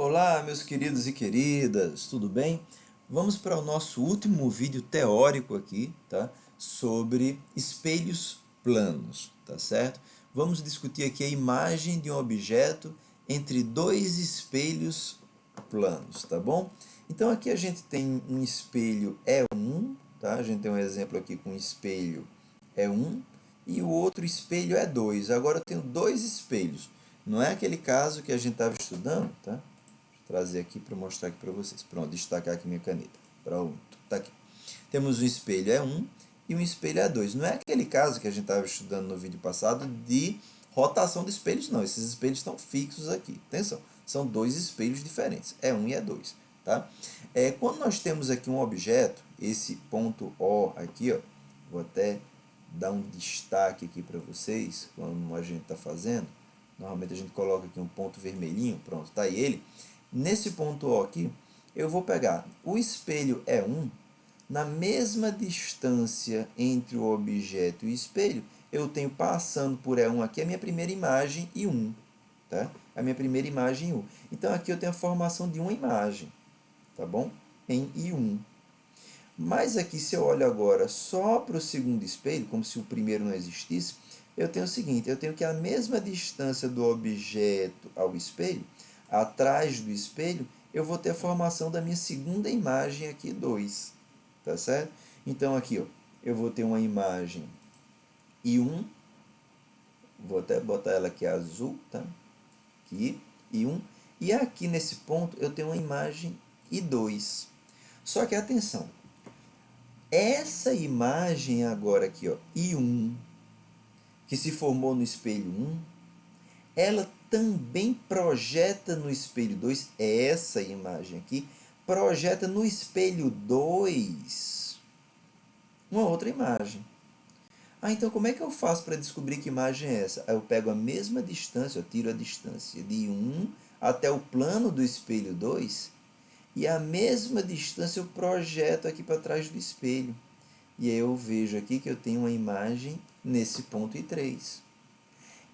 Olá, meus queridos e queridas, tudo bem? Vamos para o nosso último vídeo teórico aqui, tá? Sobre espelhos planos, tá certo? Vamos discutir aqui a imagem de um objeto entre dois espelhos planos, tá bom? Então aqui a gente tem um espelho E1, tá? A gente tem um exemplo aqui com um espelho E1 e o outro espelho E2. Agora eu tenho dois espelhos. Não é aquele caso que a gente estava estudando, tá? Trazer aqui para mostrar aqui para vocês. Pronto, destacar aqui minha caneta. Pronto, tá aqui. Temos um espelho E1 e um espelho E2. Não é aquele caso que a gente estava estudando no vídeo passado de rotação de espelhos, não. Esses espelhos estão fixos aqui. Atenção, são dois espelhos diferentes, E1 e E2. Tá? Quando nós temos aqui um objeto, esse ponto O aqui, ó, vou até dar um destaque aqui para vocês, como a gente está fazendo. Normalmente a gente coloca aqui um ponto vermelhinho, pronto, tá aí ele. Nesse ponto O aqui, eu vou pegar o espelho E1, na mesma distância entre o objeto e o espelho, eu tenho passando por E1 aqui a minha primeira imagem I1, tá? A minha primeira imagem I1. Então aqui eu tenho a formação de uma imagem, tá bom? Em I1. Mas aqui, se eu olho agora só para o segundo espelho, como se o primeiro não existisse, eu tenho o seguinte, eu tenho que a mesma distância do objeto ao espelho, atrás do espelho, eu vou ter a formação da minha segunda imagem aqui, 2, tá certo? Então aqui, ó, eu vou ter uma imagem I1, vou até botar ela aqui azul, tá? Aqui, I1, e aqui nesse ponto eu tenho uma imagem I2. Só que atenção, essa imagem agora aqui, ó, I1, que se formou no espelho 1, ela também projeta no espelho 2, essa imagem aqui, projeta no espelho 2 uma outra imagem. Então como é que eu faço para descobrir que imagem é essa? Aí eu pego a mesma distância, eu tiro a distância de 1 até o plano do espelho 2, e a mesma distância eu projeto aqui para trás do espelho. E aí eu vejo aqui que eu tenho uma imagem nesse ponto I3.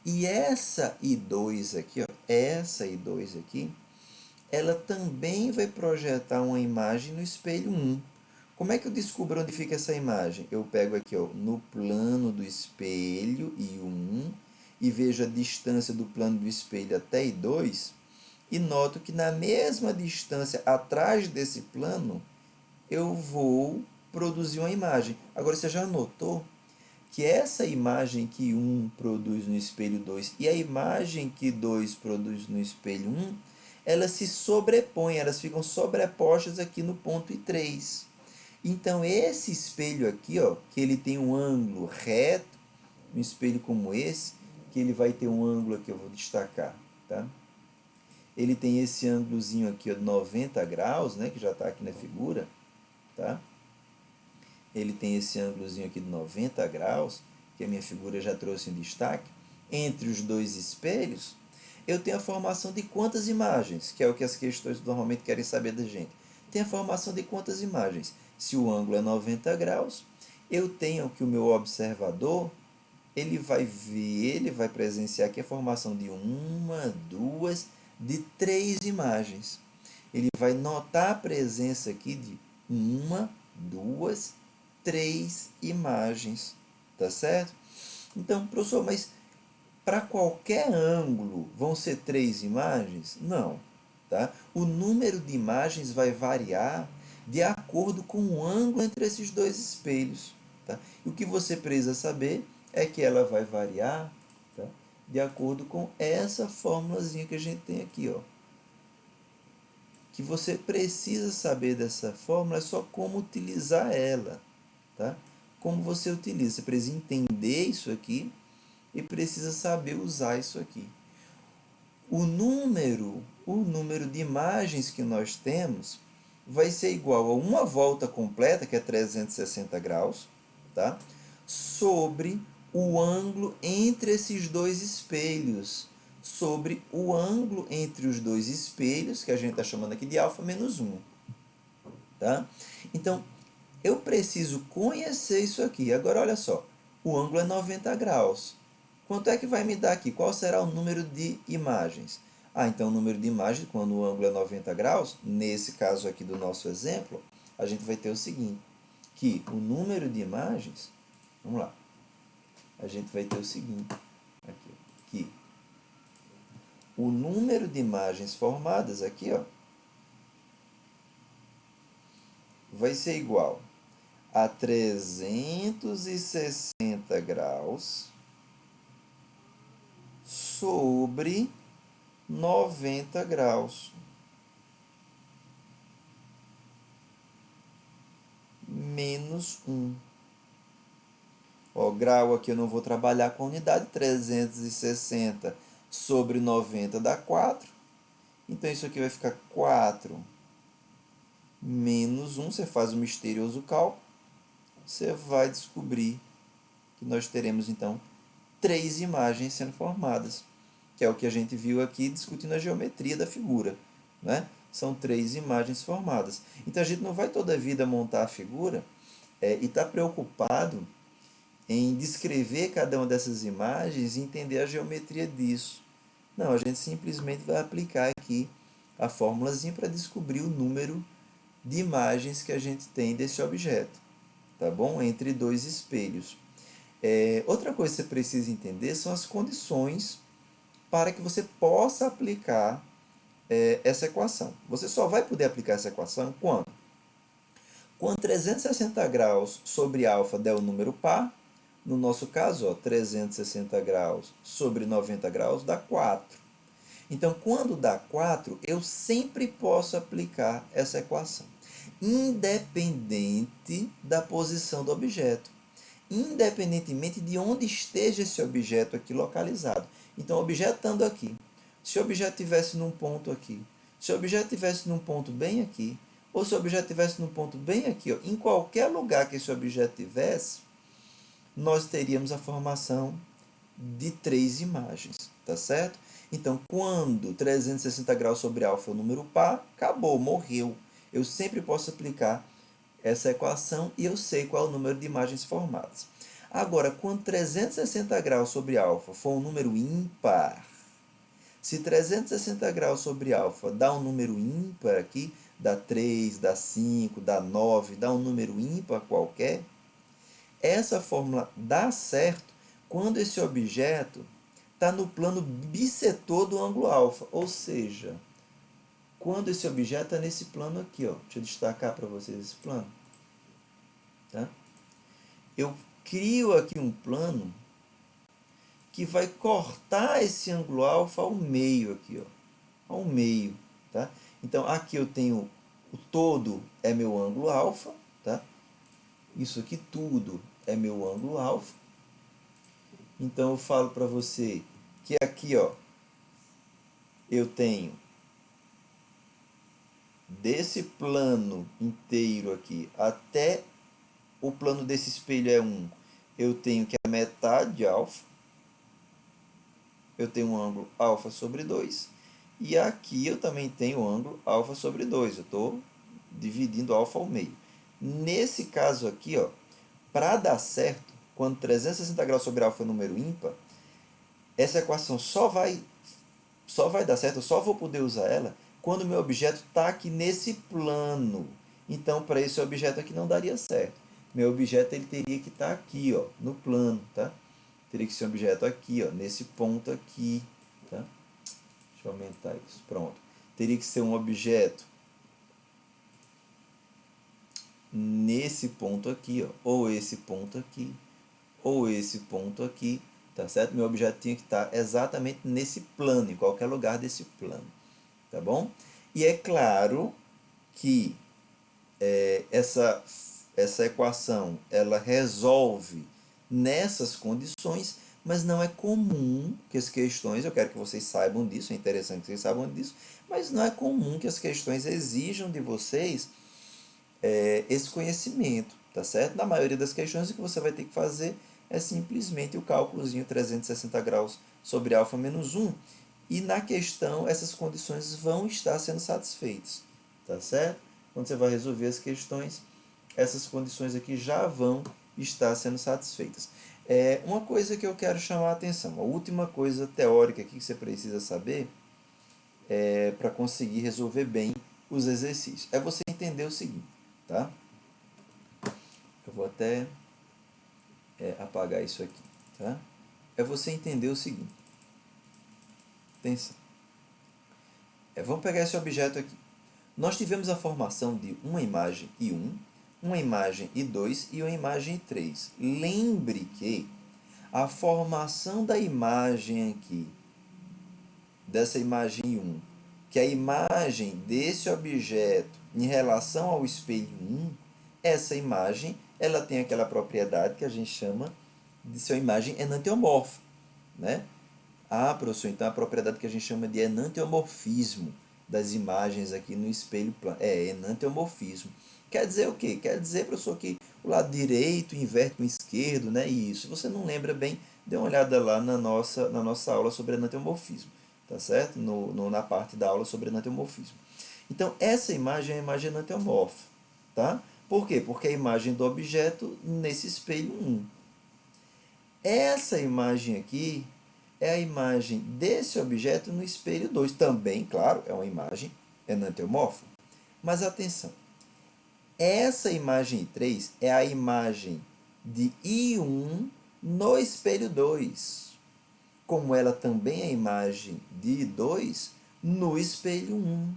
E essa I2 aqui, ó, essa I2 aqui, ela também vai projetar uma imagem no espelho 1. Como é que eu descubro onde fica essa imagem? Eu pego aqui, ó, no plano do espelho I1 e vejo a distância do plano do espelho até I2 e noto que na mesma distância atrás desse plano eu vou produzir uma imagem. Agora você já notou que essa imagem que 1 produz no espelho 2 e a imagem que 2 produz no espelho 1, elas se sobrepõem, elas ficam sobrepostas aqui no ponto I3. Então esse espelho aqui, ó, que ele tem um ângulo reto, um espelho como esse, que ele vai ter um ângulo aqui, eu vou destacar, tá? Ele tem esse ângulozinho aqui, ó, de 90 graus, né, que já está aqui na figura, tá? Ele tem esse ângulozinho aqui de 90 graus, que a minha figura já trouxe em destaque, entre os dois espelhos, eu tenho a formação de quantas imagens, que é o que as questões normalmente querem saber da gente. Tem a formação de quantas imagens? Se o ângulo é 90 graus, eu tenho que o meu observador, ele vai ver, ele vai presenciar aqui a formação de uma, duas, de três imagens. Ele vai notar a presença aqui de uma, duas, três imagens, tá certo? Então, professor, mas para qualquer ângulo vão ser três imagens? Não, tá? O número de imagens vai variar de acordo com o ângulo entre esses dois espelhos, tá? E o que você precisa saber é que ela vai variar, tá? De acordo com essa formulazinha que a gente tem aqui, ó. Que você precisa saber dessa fórmula é só como utilizar ela, tá? Como você utiliza, você precisa entender isso aqui e precisa saber usar isso aqui. O número de imagens que nós temos vai ser igual a uma volta completa, que é 360 graus, tá? Sobre o ângulo entre esses dois espelhos, sobre o ângulo entre os dois espelhos, que a gente está chamando aqui de alfa menos 1. Tá? Então, eu preciso conhecer isso aqui. Agora, olha só, o ângulo é 90 graus. Quanto é que vai me dar aqui? Qual será o número de imagens? Ah, então o número de imagens, quando o ângulo é 90 graus, nesse caso aqui do nosso exemplo, a gente vai ter o seguinte, que o número de imagens, vamos lá, a gente vai ter o seguinte, aqui, que o número de imagens formadas aqui, ó, vai ser igual a 360 graus sobre 90 graus menos 1. Ó, grau aqui eu não vou trabalhar com a unidade, 360 sobre 90 dá 4. Então isso aqui vai ficar 4 menos 1. Você faz o misterioso cálculo, você vai descobrir que nós teremos então 3 imagens sendo formadas, que é o que a gente viu aqui discutindo a geometria da figura, né? São 3 imagens formadas. Então a gente não vai toda a vida montar a figura e estar preocupado em descrever cada uma dessas imagens e entender a geometria disso. Não, a gente simplesmente vai aplicar aqui a fórmulazinha para descobrir o número de imagens que a gente tem desse objeto, tá bom? Entre dois espelhos. Outra coisa que você precisa entender são as condições para que você possa aplicar essa equação. Você só vai poder aplicar essa equação quando? Quando 360 graus sobre alfa der o número par, no nosso caso, ó, 360 graus sobre 90 graus dá 4. Então, quando dá 4, eu sempre posso aplicar essa equação, independente da posição do objeto, independentemente de onde esteja esse objeto aqui localizado. Então, o objeto estando aqui, se o objeto estivesse num ponto aqui, se o objeto estivesse num ponto bem aqui, ou se o objeto estivesse num ponto bem aqui, ó, em qualquer lugar que esse objeto estivesse, nós teríamos a formação de 3 imagens, tá certo? Então, quando 360 graus sobre alfa é o número par, acabou, morreu. Eu sempre posso aplicar essa equação e eu sei qual é o número de imagens formadas. Agora, quando 360 graus sobre alfa for um número ímpar, se 360 graus sobre alfa dá um número ímpar aqui, dá 3, dá 5, dá 9, dá um número ímpar qualquer, essa fórmula dá certo quando esse objeto está no plano bissetor do ângulo alfa, ou seja, quando esse objeto está nesse plano aqui, ó. Deixa eu destacar para vocês esse plano. Tá? Eu crio aqui um plano que vai cortar esse ângulo alfa ao meio aqui, ó, ao meio, tá? Então aqui eu tenho o todo é meu ângulo alfa, tá? Isso aqui tudo é meu ângulo alfa. Então eu falo para você que aqui, ó, eu tenho desse plano inteiro aqui até o plano desse espelho é 1, eu tenho que a metade de alfa, eu tenho um ângulo alfa sobre 2, e aqui eu também tenho ângulo alfa sobre 2, eu estou dividindo alfa ao meio. Nesse caso aqui, ó, para dar certo, quando 360 graus sobre alfa é número ímpar, essa equação só vai dar certo, eu só vou poder usar ela quando o meu objeto está aqui nesse plano. Então, para esse objeto aqui não daria certo. Meu objeto ele teria que estar aqui, ó, no plano, tá? Teria que ser um objeto aqui, ó, nesse ponto aqui, tá? Deixa eu aumentar isso, pronto. Teria que ser um objeto nesse ponto aqui, ó, ou esse ponto aqui, ou esse ponto aqui, tá certo? Meu objeto tinha que estar exatamente nesse plano, em qualquer lugar desse plano, tá bom? E é claro que essa equação ela resolve nessas condições, mas não é comum que as questões, eu quero que vocês saibam disso, é interessante que vocês saibam disso, mas não é comum que as questões exijam de vocês esse conhecimento, tá certo? Na maioria das questões, o que você vai ter que fazer é simplesmente o cálculozinho 360 graus sobre alfa menos 1, e na questão essas condições vão estar sendo satisfeitas, tá certo? Quando você vai resolver as questões, essas condições aqui já vão estar sendo satisfeitas. Uma coisa que eu quero chamar a atenção, a última coisa teórica aqui que você precisa saber para conseguir resolver bem os exercícios. É você entender o seguinte, tá? Eu vou até apagar isso aqui, tá? É você entender o seguinte. Atenção. Vamos pegar esse objeto aqui. Nós tivemos a formação de uma imagem I1, uma imagem I2 e uma imagem I3. Lembre que a formação da imagem aqui, dessa imagem I1, que é a imagem desse objeto em relação ao espelho 1, essa imagem ela tem aquela propriedade que a gente chama de ser uma imagem enantiomorfa, né? Professor, então a propriedade que a gente chama de enantiomorfismo das imagens aqui no espelho plano. Enantiomorfismo. Quer dizer o quê? Quer dizer, professor, que o lado direito inverte com o esquerdo, né? Isso. Se você não lembra bem, dê uma olhada lá na nossa aula sobre enantiomorfismo, tá certo? Na parte da aula sobre enantiomorfismo. Então, essa imagem é a imagem enantiomorfa, tá? Por quê? Porque é a imagem do objeto nesse espelho 1. Essa imagem aqui é a imagem desse objeto no espelho 2. Também, claro, é uma imagem enantiomorfa. Mas atenção, essa imagem 3 é a imagem de I1 no espelho 2. Como ela também é a imagem de I2 no espelho 1.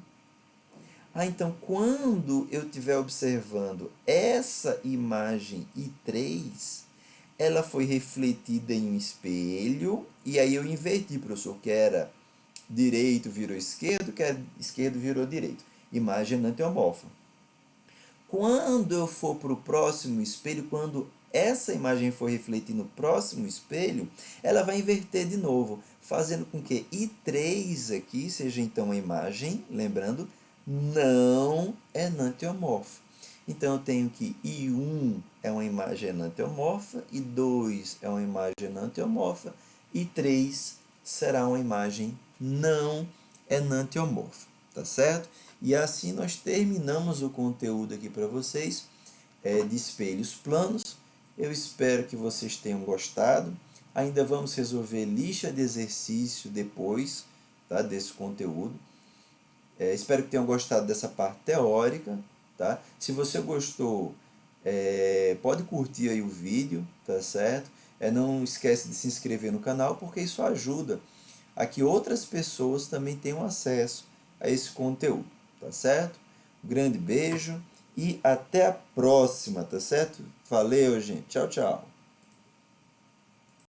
Então, quando eu estiver observando essa imagem I3, ela foi refletida em um espelho, e aí eu inverti, professor, que era direito virou esquerdo, que era esquerdo virou direito. Imagem enantiomorfa. Quando eu for para o próximo espelho, quando essa imagem for refletir no próximo espelho, ela vai inverter de novo, fazendo com que I3 aqui seja então a imagem, lembrando, não enantiomorfa. Então eu tenho que I1 é uma imagem enantiomorfa, I2 é uma imagem enantiomorfa, I3 será uma imagem não enantiomorfa, tá certo? E assim nós terminamos o conteúdo aqui para vocês de espelhos planos. Eu espero que vocês tenham gostado. Ainda vamos resolver lixa de exercício depois, tá, desse conteúdo. Espero que tenham gostado dessa parte teórica, tá? Se você gostou, pode curtir aí o vídeo, tá certo? Não esquece de se inscrever no canal, porque isso ajuda a que outras pessoas também tenham acesso a esse conteúdo, tá certo? Um grande beijo e até a próxima, tá certo? Valeu, gente. Tchau, tchau.